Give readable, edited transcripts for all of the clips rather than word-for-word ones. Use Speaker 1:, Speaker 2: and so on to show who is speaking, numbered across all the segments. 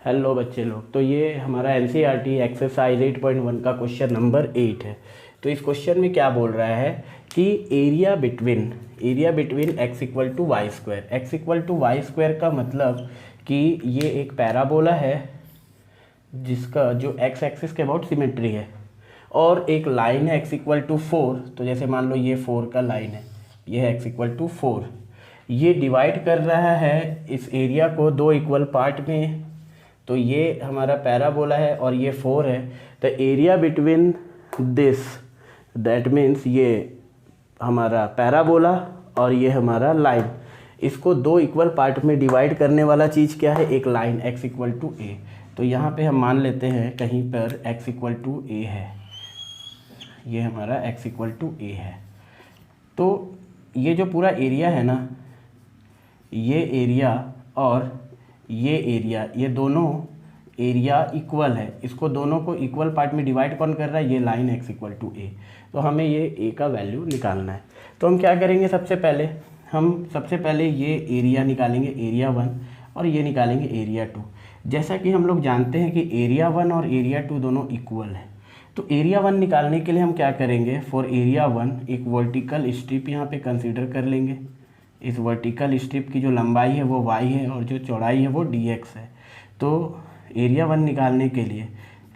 Speaker 1: Hello बच्चे लोग, तो ये हमारा एनसीईआरटी एक्सरसाइज 8.1 का क्वेश्चन नंबर 8 है। तो इस क्वेश्चन में क्या बोल रहा है कि area between X equal to Y square. X equal to Y square का मतलब कि ये एक पैराबोला है जिसका जो एक्स एक्सिस के अबाउट सिमेट्री है, और एक लाइन है एक्स इक्वल टू 4। तो जैसे मान लो ये 4 का लाइन है, ये है एक्स इक्वल टू 4। ये डिवाइड कर रहा है इस एरिया को दो इक्वल पार्ट में। तो ये हमारा पैराबोला है और ये 4 है। The area between this, that means ये हमारा पैराबोला और ये हमारा लाइन, इसको दो इक्वल पार्ट में डिवाइड करने वाला चीज़ क्या है? एक लाइन x इक्वल टू ए। तो यहाँ पे हम मान लेते हैं कहीं पर x इक्वल टू ए है, ये हमारा x इक्वल टू ए है। तो ये जो पूरा एरिया है ना, ये एरिया और ये एरिया, ये दोनों एरिया इक्वल है। इसको दोनों को इक्वल पार्ट में डिवाइड कौन कर रहा है? ये लाइन x इक्वल टू ए। तो हमें ये a का वैल्यू निकालना है। तो हम क्या करेंगे? सबसे पहले ये एरिया निकालेंगे, एरिया 1, और ये निकालेंगे एरिया 2। जैसा कि हम लोग जानते हैं कि एरिया 1 और एरिया 2 दोनों इक्वल है। तो एरिया 1 निकालने के लिए हम क्या करेंगे? फॉर एरिया 1 एक वर्टिकल स्ट्रिप यहाँ पे कंसीडर कर लेंगे। इस वर्टिकल स्ट्रिप की जो लंबाई है वो y है और जो चौड़ाई है वो dx है। तो एरिया 1 निकालने के लिए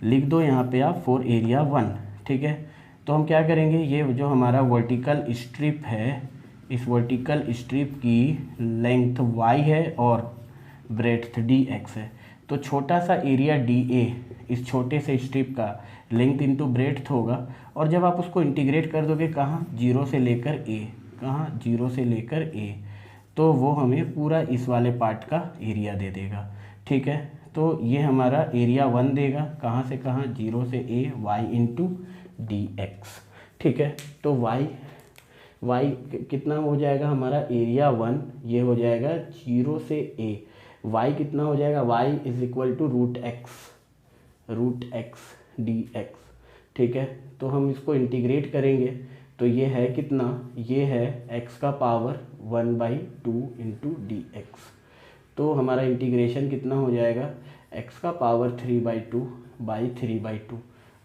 Speaker 1: लिख दो यहाँ पे आप फॉर एरिया 1, ठीक है। तो हम क्या करेंगे? ये जो हमारा वर्टिकल स्ट्रिप है, इस वर्टिकल स्ट्रिप की लेंथ y है और ब्रेड्थ dx है। तो छोटा सा एरिया dA इस छोटे से स्ट्रिप का लेंथ इंटू ब्रेड्थ होगा, और जब आप उसको इंटीग्रेट कर दोगे कहाँ? 0 से लेकर a, कहाँ? 0 से लेकर a, तो वो हमें पूरा इस वाले पार्ट का एरिया दे देगा, ठीक है। तो ये हमारा एरिया 1 देगा, कहाँ से कहाँ? 0 से a, y इंटू dx, ठीक है। तो y कितना हो जाएगा हमारा? एरिया 1 ये हो जाएगा 0 से a, y कितना हो जाएगा? y is equal to root X dx, ठीक है। तो हम इसको इंटीग्रेट करेंगे तो ये है कितना? ये है x का पावर 1/2 इंटू dx। तो हमारा इंटीग्रेशन कितना हो जाएगा? x का पावर 3/2 बाई 3/2,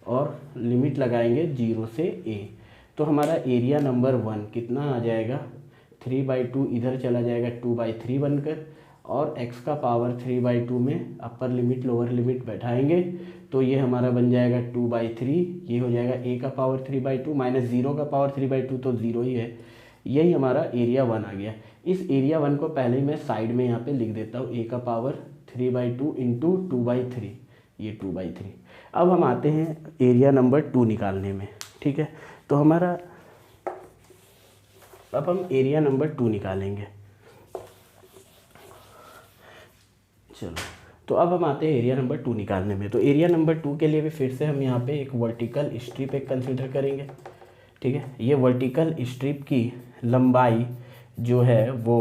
Speaker 1: और लिमिट लगाएंगे 0 से a। तो हमारा एरिया नंबर 1 कितना आ जाएगा? 3/2 इधर चला जाएगा 2/3 बनकर, और x का पावर 3/2 में अपर लिमिट लोअर लिमिट बैठाएंगे तो ये हमारा बन जाएगा 2/3। ये हो जाएगा a का पावर 3/2 माइनस 0 का पावर 3/2, तो 0 ही है। यही हमारा एरिया 1 आ गया। इस एरिया 1 को पहले मैं साइड में यहाँ पे लिख देता हूँ, a का पावर 3/2 इंटू 2/3, ये 2/3। अब हम आते हैं एरिया नंबर 2 निकालने में, ठीक है। तो हमारा अब हम एरिया नंबर 2 निकालेंगे। चलो, तो अब हम आते हैं एरिया नंबर 2 निकालने में। तो एरिया नंबर 2 के लिए भी फिर से हम यहाँ पे एक वर्टिकल स्ट्रिप एक कंसीडर करेंगे, ठीक है। ये वर्टिकल स्ट्रिप की लंबाई जो है वो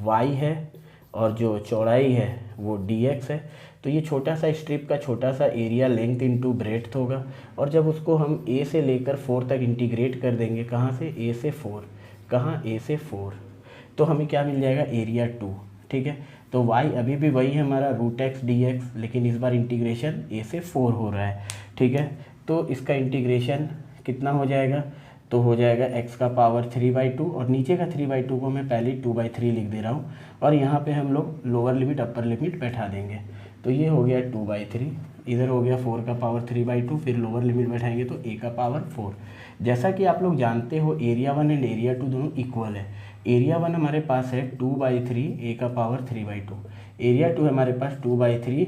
Speaker 1: y है और जो चौड़ाई है वो dx है। तो ये छोटा सा स्ट्रिप का छोटा सा एरिया लेंथ इंटू ब्रेड्थ होगा, और जब उसको हम a से लेकर 4 तक इंटीग्रेट कर देंगे, कहाँ से? a से 4, कहाँ? a से 4, तो हमें क्या मिल जाएगा? एरिया 2, ठीक है। तो y अभी भी वही है हमारा रूट एक्स dx, लेकिन इस बार इंटीग्रेशन a से 4 हो रहा है, ठीक है। तो इसका इंटीग्रेशन कितना हो जाएगा? तो हो जाएगा x का पावर 3/2, और नीचे का 3/2 को मैं पहले 2/3 लिख दे रहा हूँ, और यहाँ पे हम लोग लोअर लिमिट अपर लिमिट बैठा देंगे। तो ये हो गया 2/3, इधर हो गया 4 का पावर 3/2, फिर लोअर लिमिट बैठाएंगे तो a का पावर 4। जैसा कि आप लोग जानते हो एरिया 1 एंड एरिया 2 दोनों इक्वल है। एरिया 1 हमारे पास है 2/3 a का पावर 3/2, एरिया 2 हमारे पास 2/3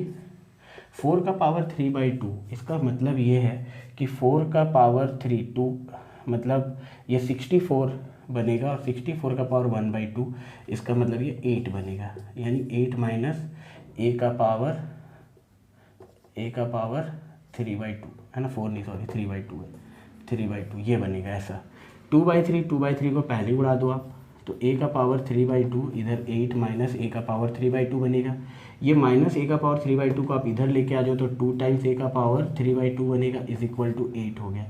Speaker 1: 4 का पावर 3/2। इसका मतलब ये है कि 4 का पावर 3 2 मतलब ये 64 बनेगा, और 64 का पावर 1/2, इसका मतलब ये 8 बनेगा, यानी 8 माइनस a का पावर 3/2 है ना, 4 नहीं सॉरी 3/2 है, 3/2 ये बनेगा ऐसा। 2/3 को पहले उड़ा दो आप, तो a का पावर 3/2 इधर 8 माइनस a का पावर 3/2 बनेगा। ये माइनस a का पावर 3/2 को आप इधर लेके आ जाओ तो 2 टाइम्स a का पावर 3/2 बनेगा, इज इक्वल टू 8 हो गया।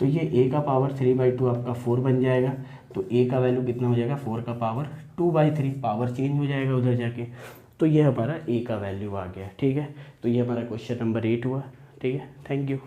Speaker 1: तो ये a का पावर 3/2 आपका 4 बन जाएगा। तो ए का वैल्यू कितना हो जाएगा 4 का पावर 2/3, पावर चेंज हो जाएगा उधर जाके। तो ये हमारा ए का वैल्यू आ गया। ठीक है, तो ये हमारा क्वेश्चन नंबर 8 हुआ। ठीक है, थैंक यू।